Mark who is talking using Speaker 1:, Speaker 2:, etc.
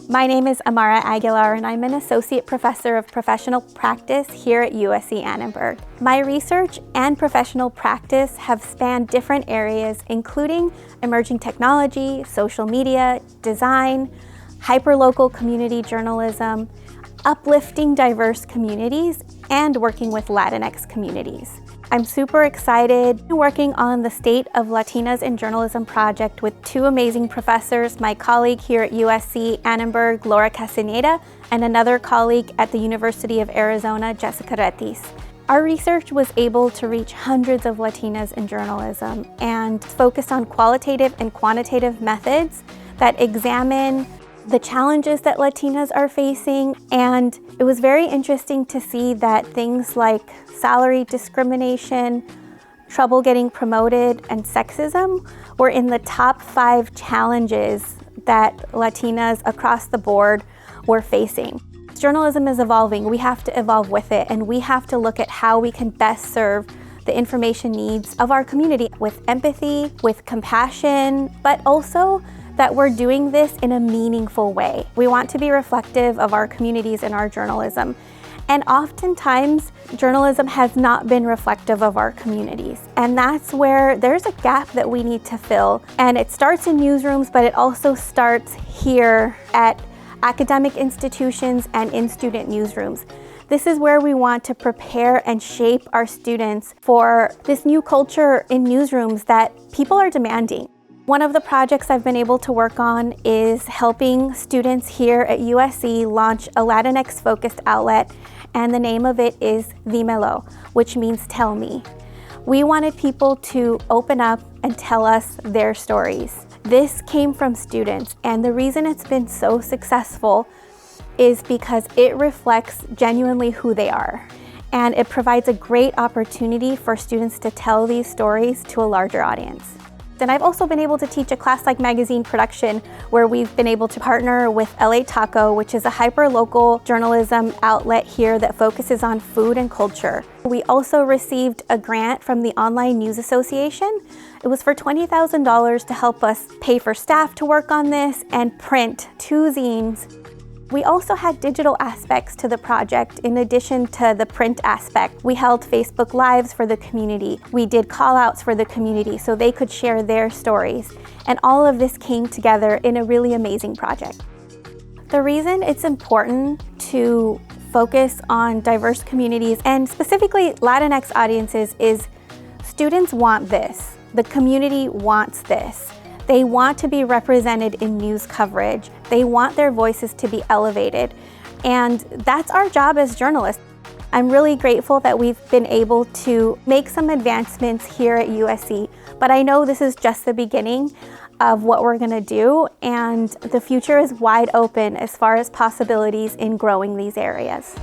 Speaker 1: My name is Amara Aguilar, and I'm an Associate Professor of Professional Practice here at USC Annenberg. My research and professional practice have spanned different areas, including emerging technology, social media, design, hyperlocal community journalism, uplifting diverse communities, and working with Latinx communities. I'm super excited working on the State of Latinas in Journalism project with two amazing professors, my colleague here at USC Annenberg, Laura Castaneda, and another colleague at the University of Arizona, Jessica Retis. Our research was able to reach hundreds of Latinas in journalism and focus on qualitative and quantitative methods that examine the challenges that Latinas are facing, and it was very interesting to see that things like salary discrimination, trouble getting promoted, and sexism were in the top 5 challenges that Latinas across the board were facing. Journalism is evolving. We have to evolve with it, and we have to look at how we can best serve the information needs of our community with empathy, with compassion, but also that we're doing this in a meaningful way. We want to be reflective of our communities in our journalism. And oftentimes, journalism has not been reflective of our communities. And that's where there's a gap that we need to fill. And it starts in newsrooms, but it also starts here at academic institutions and in student newsrooms. This is where we want to prepare and shape our students for this new culture in newsrooms that people are demanding. One of the projects I've been able to work on is helping students here at USC launch a Latinx-focused outlet, and the name of it is Dímelo, which means tell me. We wanted people to open up and tell us their stories. This came from students, and the reason it's been so successful is because it reflects genuinely who they are. And it provides a great opportunity for students to tell these stories to a larger audience. And I've also been able to teach a class-like magazine production where we've been able to partner with LA Taco, which is a hyper-local journalism outlet here that focuses on food and culture. We also received a grant from the Online News Association. It was for $20,000 to help us pay for staff to work on this and print 2 zines. We also had digital aspects to the project in addition to the print aspect. We held Facebook Lives for the community. We did call-outs for the community so they could share their stories. And all of this came together in a really amazing project. The reason it's important to focus on diverse communities and specifically Latinx audiences is students want this. The community wants this. They want to be represented in news coverage. They want their voices to be elevated. And that's our job as journalists. I'm really grateful that we've been able to make some advancements here at USC, but I know this is just the beginning of what we're gonna do, and the future is wide open as far as possibilities in growing these areas.